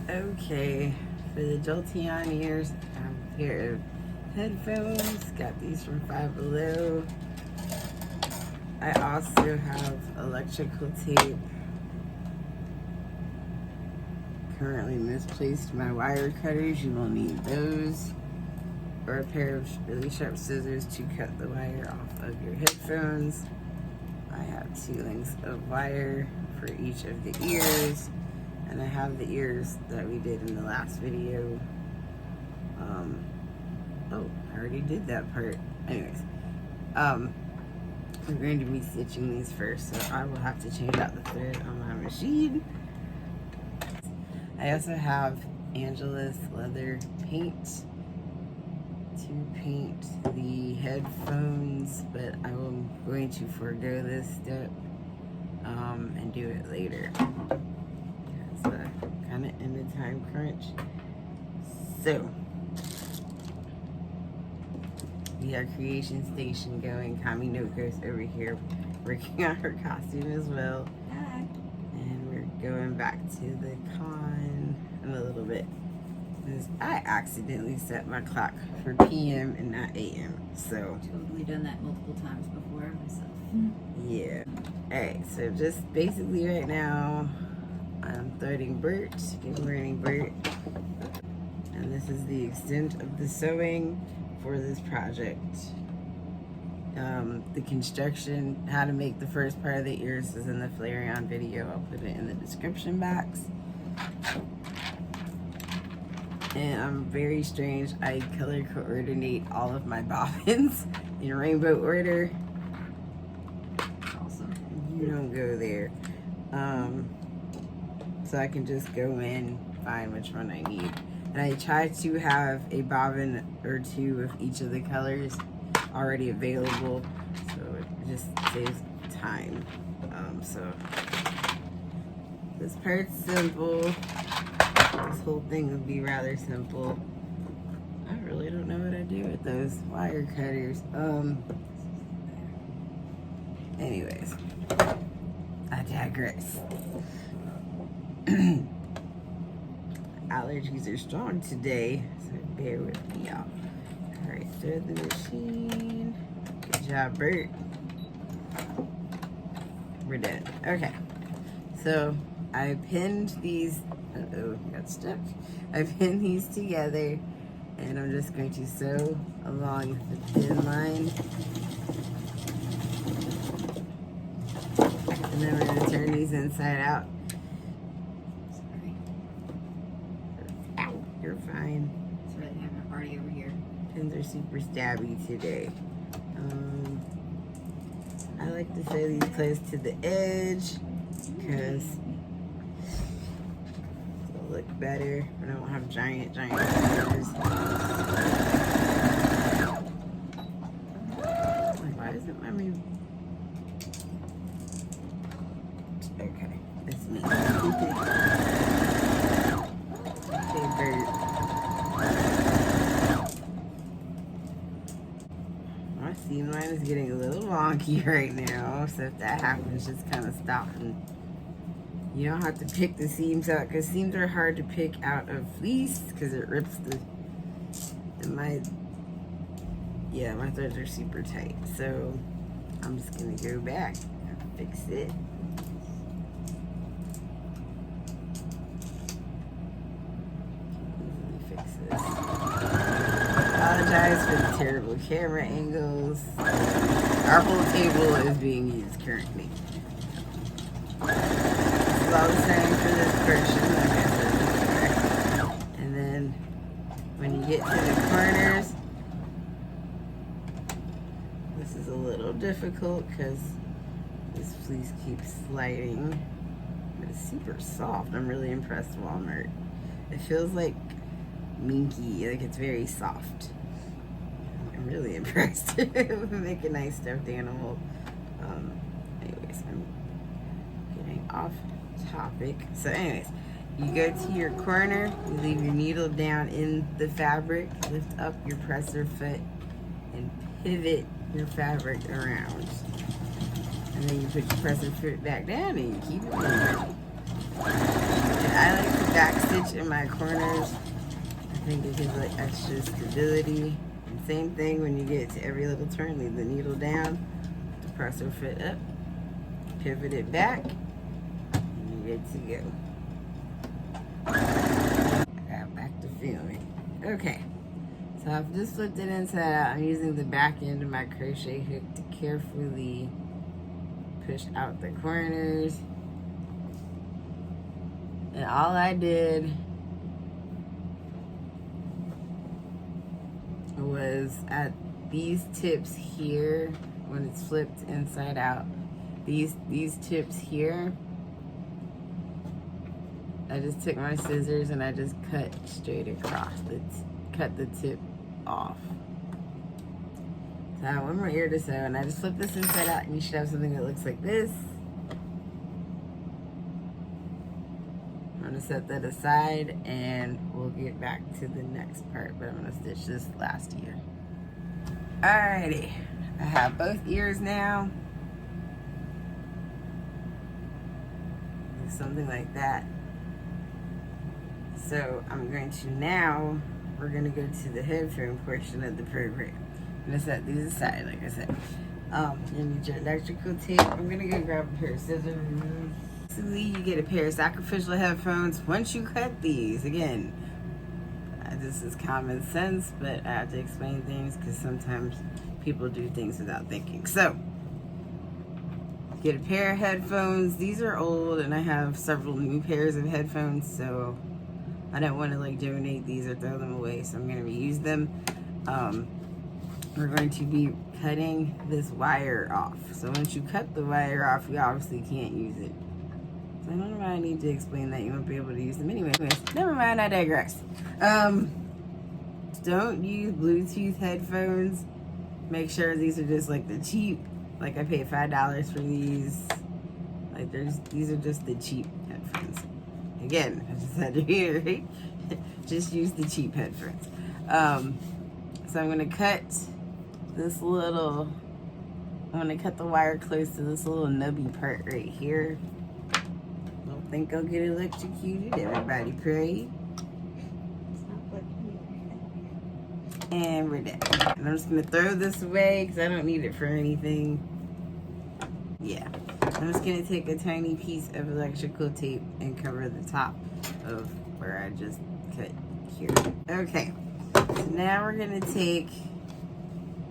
Okay, for the Jolteon ears, I have a pair of headphones. Got these from Five Below. I also have electrical tape. Currently misplaced my wire cutters. You will need those. Or a pair of really sharp scissors to cut the wire off of your headphones. I have 2 lengths of wire for each of the ears. And I have the ears that we did in the last video. Oh, I already did that part. Anyways, we're going to be stitching these first, so I will have to change out the thread on my machine. I also have Angela's leather paint to paint the headphones, but I'm going to forego this step and do it later. It's kind of in the time crunch. So we have Creation Station going. Kami Noko's over here working on her costume as well. Hi. And we're going back to the con in a little bit. Because I accidentally set my clock for PM and not AM. So Totally done that multiple times before myself. yeah. Alright, so just basically right now I'm threading Bert. Good morning, Bert. And this is the extent of the sewing for this project. The construction, how to make the first part of the ears is in the Flareon video. I'll put it in the description box. And I'm very strange. I color coordinate all of my bobbins in rainbow order. Awesome. You don't go there. So I can just go in, find which one I need. And I try to have a bobbin or 2 of each of the colors already available, so it just saves time. So this part's simple. This whole thing would be rather simple. I really don't know what I do with those wire cutters. Anyways, I digress. Allergies are strong today, so bear with me, y'all. Alright, thread the machine. Good job, Bert. We're done. Okay, so I pinned these. Got stuck. I pinned these together, and I'm just going to sew along the pin line. And then we're going to turn these inside out. Sorry. Ow, you're fine. It's really having a party over here. Pins are super stabby today. I like to sew these close to the edge because it'll look better. I don't have giant fingers. Why isn't my move? Okay, it's me. Okay, Bert. I see mine is getting a little wonky right now, so if that happens, just kind of stop and you don't have to pick the seams out, because seams are hard to pick out of fleece because it rips the, and my threads are super tight, so I'm just gonna go back and fix it. Fix this. Apologize for the terrible camera angles. Our whole table is being used currently. As I was saying for this portion, like I said before. And then when you get to the corners, this is a little difficult because this fleece keeps sliding. But it's super soft. I'm really impressed, Walmart. It feels like minky, like it's very soft. I'm really impressed. Make a nice stuffed animal. Anyways, I'm getting off topic. So anyways, you go to your corner, you leave your needle down in the fabric, lift up your presser foot, and pivot your fabric around. And then you put your presser foot back down and you keep it moving. I like to back stitch in my corners. I think it gives like extra stability. And same thing when you get to every little turn, leave the needle down, press her foot up, pivot it back, and you're good to go. Back to filming. Okay, so I've just flipped it inside out. I'm using the back end of my crochet hook to carefully push out the corners. And all I did was at these tips here, when it's flipped inside out, these tips here, I just took my scissors and I just cut straight across, cut the tip off. So I have one more ear to sew, and I just flip this inside out, and you should have something that looks like this. I'm gonna set that aside, and we'll get back to the next part, but I'm gonna stitch this last ear. Alrighty, I have both ears now. Something like that. So I'm going to now, we're going to go to the headphone portion of the program. I'm going to set these aside, like I said. You need your electrical tape. I'm going to go grab a pair of scissors. Basically, you get a pair of sacrificial headphones once you cut these. Again, this is common sense, but I have to explain things because sometimes people do things without thinking. So, get a pair of headphones. These are old, and I have several new pairs of headphones, so I don't want to like donate these or throw them away, so I'm going to reuse them. We're going to be cutting this wire off. So once you cut the wire off, you obviously can't use it. So I don't know why I need to explain that. You won't be able to use them anyway. Never mind, I digress. Don't use Bluetooth headphones. Make sure these are just like the cheap, like I paid $5 for these. Like these are just the cheap headphones. Again, I just had to reiterate, just use the cheap headphones. So I'm gonna cut this little, I'm gonna cut the wire close to this little nubby part right here. Don't think I'll get electrocuted, everybody pray. And we're done. And I'm just gonna throw this away because I don't need it for anything. Yeah. I'm just gonna take a tiny piece of electrical tape and cover the top of where I just cut here. Okay. So now we're gonna take,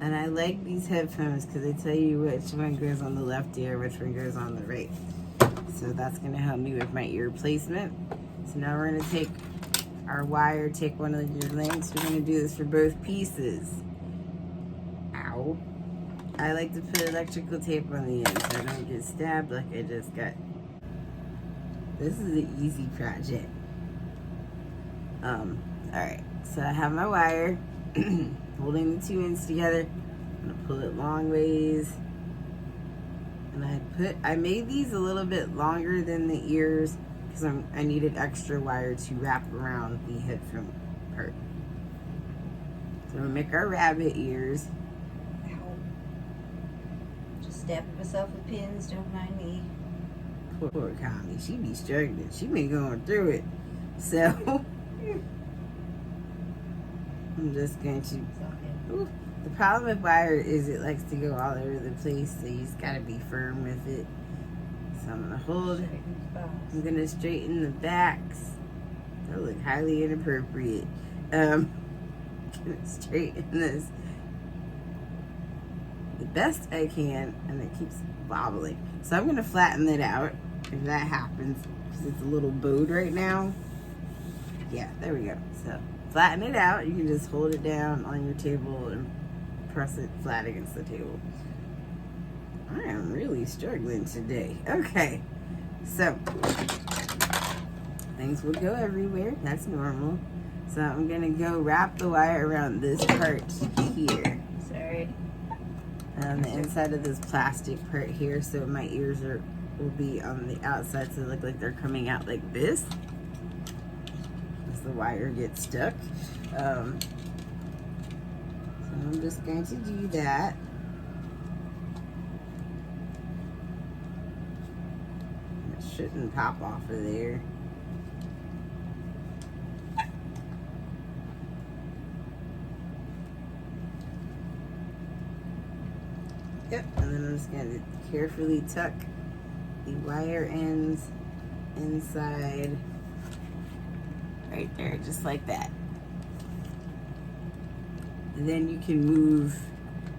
and I like these headphones because they tell you which one goes on the left ear, which one goes on the right. So that's gonna help me with my ear placement. So now we're gonna take our wire, take one of your lengths. We're gonna do this for both pieces. Ow. I like to put electrical tape on the end so I don't get stabbed like I just got. This is an easy project. Alright, so I have my wire holding the two ends together. I'm gonna pull it long ways. And I made these a little bit longer than the ears because I needed extra wire to wrap around the headphone part. So we'll make our rabbit ears. Stabbing myself with pins, don't mind me. Poor Connie, she be struggling. She been going through it. So, I'm just going to... Ooh, the problem with wire is it likes to go all over the place, so you just gotta be firm with it. So I'm gonna hold. I'm gonna straighten the backs. That look highly inappropriate. Gonna straighten this the best I can, and it keeps wobbling. So I'm gonna flatten it out if that happens, because it's a little bowed right now. Yeah, there we go. So flatten it out. You can just hold it down on your table and press it flat against the table. I am really struggling today. Okay, so things will go everywhere. That's normal. So I'm gonna go wrap the wire around this part here. Sorry. On the inside of this plastic part here, so my ears will be on the outside, so they look like they're coming out like this as the wire gets stuck. So I'm just going to do that. It shouldn't pop off of there. I'm just going to carefully tuck the wire ends inside right there, just like that. And then you can move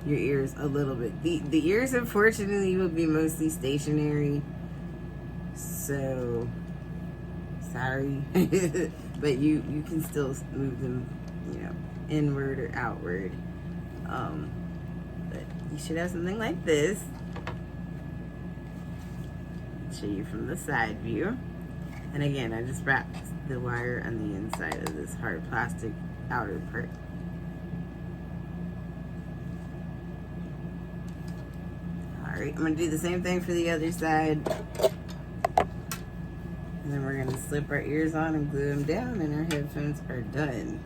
your ears a little bit. The ears, unfortunately, will be mostly stationary, so sorry. But you can still move them, you know, inward or outward. But you should have something like this. I'll show you from the side view. And again, I just wrapped the wire on the inside of this hard plastic outer part. Alright, I'm going to do the same thing for the other side. And then we're going to slip our ears on and glue them down, and our headphones are done.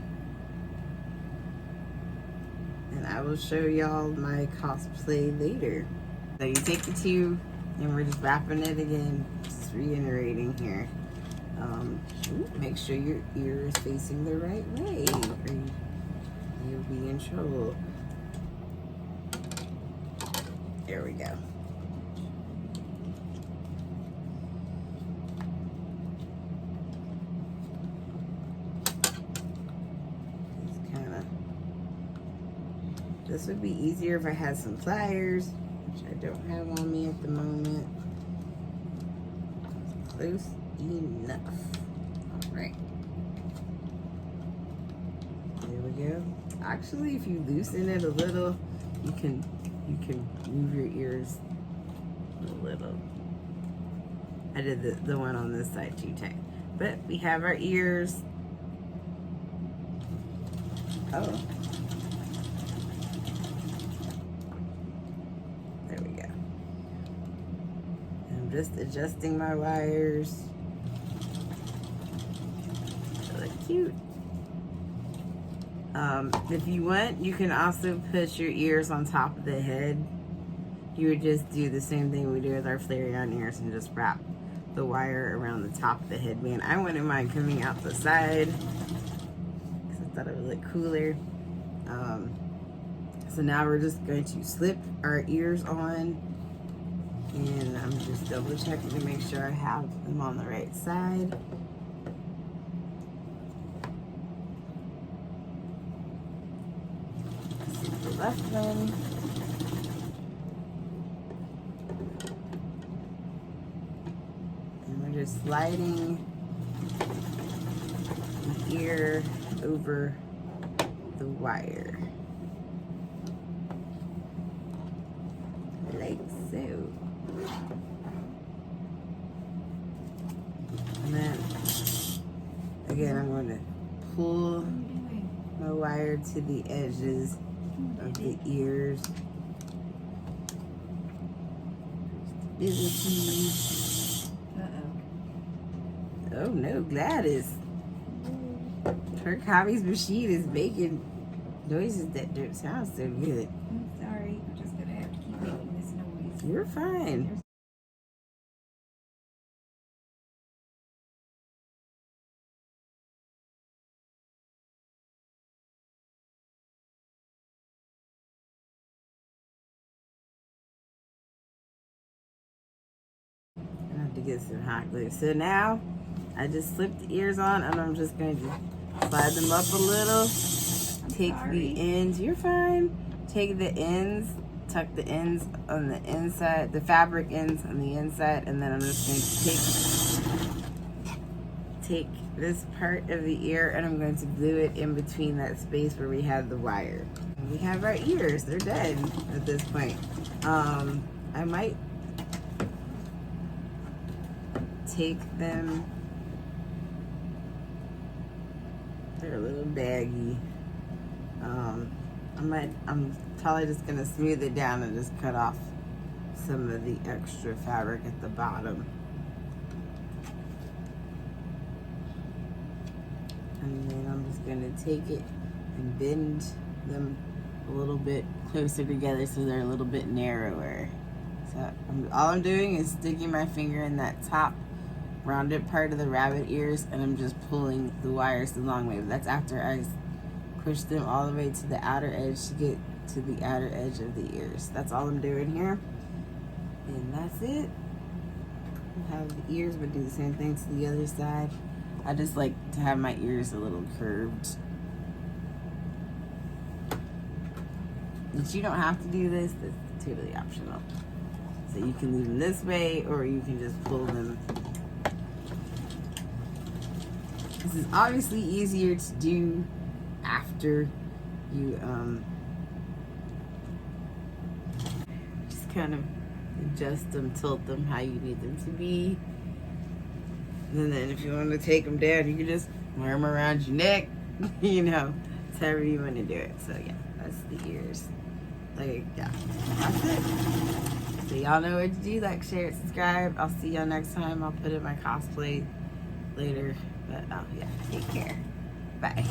And I will show y'all my cosplay later. So you take the tube, and we're just wrapping it again, just reiterating here. Make sure your ear is facing the right way, or you'll be in trouble. There we go. This would be easier if I had some pliers, which I don't have on me at the moment. Close enough. All right. There we go. Actually, if you loosen it a little, you can move your ears a little. I did the one on this side too tight. But we have our ears. Oh. Just adjusting my wires. They look cute. If you want, you can also put your ears on top of the head. You would just do the same thing we do with our Flareon ears and just wrap the wire around the top of the headband. I wouldn't mind coming out the side because I thought it would look cooler. So now we're just going to slip our ears on. And I'm just double checking to make sure I have them on the right side. The left one. And we're just sliding the ear over the wire. Like so. And then, again, I'm going to pull my wire to the edges of the ears. Oh no, Gladys. Her Kami's machine is making noises that don't sound so good. I'm sorry, I'm just gonna have to keep making this noise. You're fine. I have to get some hot glue. So now I just slipped the ears on, and I'm just going to slide them up a little. Take the ends. You're fine. Take the ends, tuck the ends on the inside, the fabric ends on the inside, and then I'm just going to take this part of the ear, and I'm going to glue it in between that space where we have the wire. And we have our ears. They're done at this point. I might take them. They're a little baggy. I'm probably just gonna smooth it down and just cut off some of the extra fabric at the bottom. And then I'm just gonna take it and bend them a little bit closer together so they're a little bit narrower. So all I'm doing is sticking my finger in that top rounded part of the rabbit ears, and I'm just pulling the wires the long way. But that's after I push them all the way to the outer edge to get to the outer edge of the ears. That's all I'm doing here. And that's it. Have the ears, but do the same thing to the other side. I just like to have my ears a little curved. But you don't have to do this. It's totally optional. So you can leave them this way, or you can just pull them. This is obviously easier to do after you just kind of adjust them, tilt them how you need them to be. And then if you want to take them down, you can just wear them around your neck. You know, it's however you want to do it. So yeah, that's the ears. Like, yeah, that's it. So y'all know what to do. Like, share, subscribe. I'll see y'all next time. I'll put in my cosplay later. But yeah, take care. Bye.